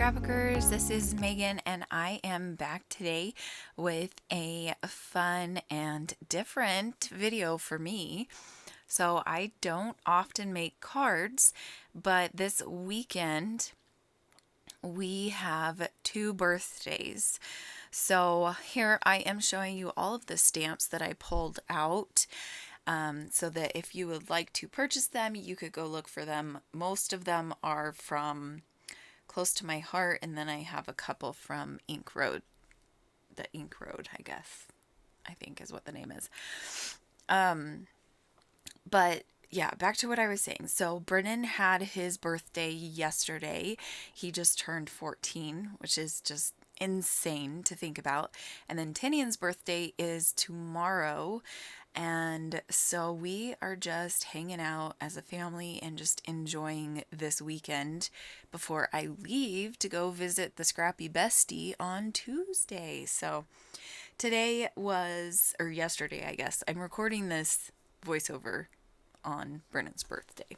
Scrapbookers, this is Megan and I am back today with a fun and different video for me. So I don't often make cards, but this weekend we have two birthdays. So here I am showing you all of the stamps that I pulled out, so that if you would like to purchase them, you could go look for them. Most of them are from Close to My Heart, and then I have a couple from Ink Road. The Ink Road, I think is what the name is. But yeah, back to what I was saying. So Brennan had his birthday yesterday. He just turned 14, which is just insane to think about. And then Tinian's birthday is tomorrow. And so we are just hanging out as a family and just enjoying this weekend before I leave to go visit the Scrappy Bestie on Tuesday. So today was, or yesterday, I guess, I'm recording this voiceover on Brennan's birthday.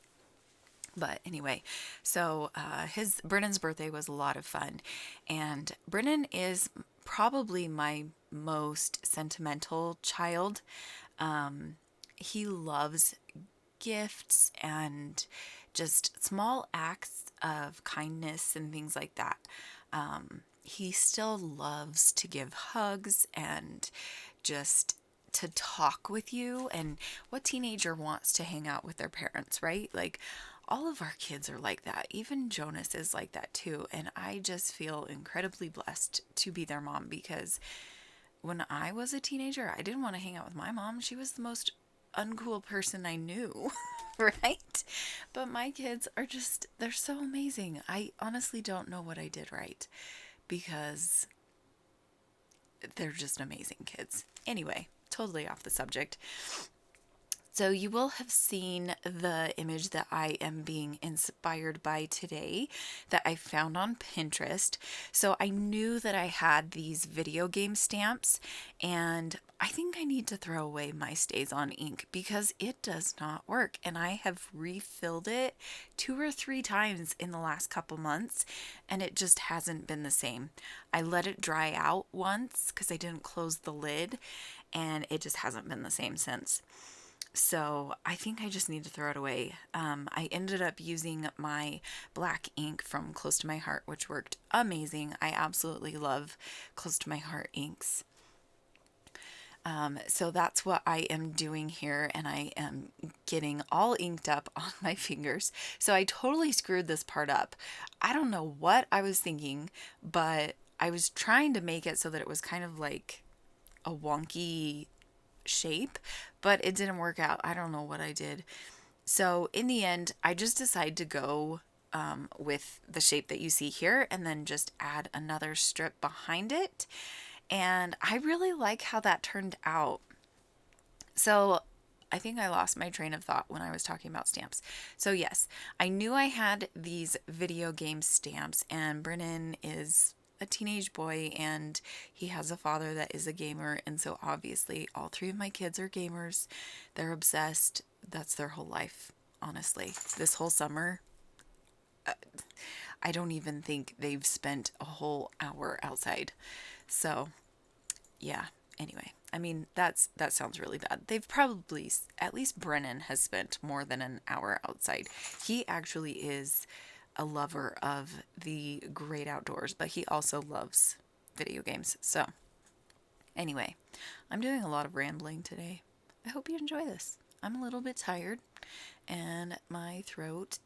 But anyway, so Brennan's birthday was a lot of fun, and Brennan is probably my most sentimental child. He loves gifts and just small acts of kindness and things like that. He still loves to give hugs and just to talk with you. And what teenager wants to hang out with their parents, right? Like, all of our kids are like that. Even Jonas is like that too. And I just feel incredibly blessed to be their mom, because when I was a teenager, I didn't want to hang out with my mom. She was the most uncool person I knew, right? But my kids are just, they're so amazing. I honestly don't know what I did right, because they're just amazing kids. Anyway, totally off the subject. So you will have seen the image that I am being inspired by today that I found on Pinterest. So I knew that I had these video game stamps, and I think I need to throw away my Stays on ink because it does not work. And I have refilled it 2 or 3 times in the last couple months, and it just hasn't been the same. I let it dry out once because I didn't close the lid, and it just hasn't been the same since. So I think I just need to throw it away. I ended up using my black ink from Close to My Heart, which worked amazing. I absolutely love Close to My Heart inks. So that's what I am doing here, and I am getting all inked up on my fingers. So I totally screwed this part up. I don't know what I was thinking, but I was trying to make it so that it was kind of like a wonky shape, but it didn't work out. I don't know what I did. So in the end, I just decided to go with the shape that you see here, and then just add another strip behind it. And I really like how that turned out. So I think I lost my train of thought when I was talking about stamps. So yes, I knew I had these video game stamps, and Brennan is a teenage boy and he has a father that is a gamer, and so obviously all three of my kids are gamers. They're obsessed. That's their whole life, honestly. This whole summer, I don't even think they've spent a whole hour outside. So yeah, anyway, I mean, that sounds really bad. They've probably, at least Brennan has spent more than an hour outside. He actually is a lover of the great outdoors, but he also loves video games. So anyway, I'm doing a lot of rambling today. I hope you enjoy this. I'm a little bit tired, and my throat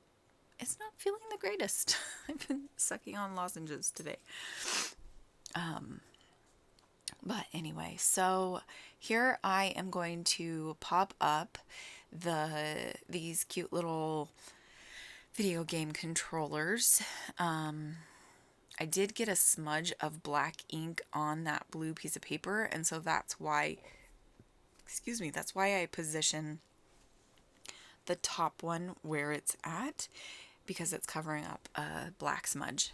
is not feeling the greatest. I've been sucking on lozenges today. But anyway, so here I am going to pop up these cute little video game controllers. I did get a smudge of black ink on that blue piece of paper, and so that's why I position the top one where it's at, because it's covering up a black smudge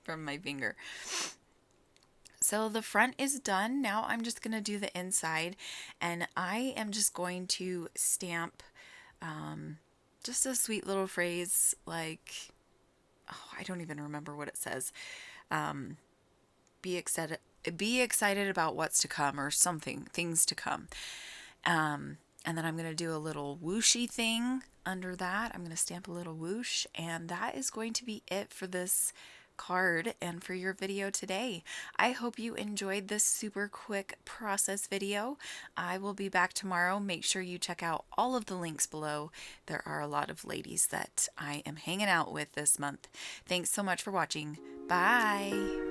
from my finger. So the front is done. Now I'm just going to do the inside, and I am just going to stamp just a sweet little phrase like oh, I don't even remember what it says. Be excited. Be excited about what's to come, or something, things to come. And then I'm going to do a little whooshy thing under that. I'm going to stamp a little whoosh, and that is going to be it for this card and for your video today. I hope you enjoyed this super quick process video. I will be back tomorrow. Make sure you check out all of the links below. There are a lot of ladies that I am hanging out with this month. Thanks so much for watching. Bye.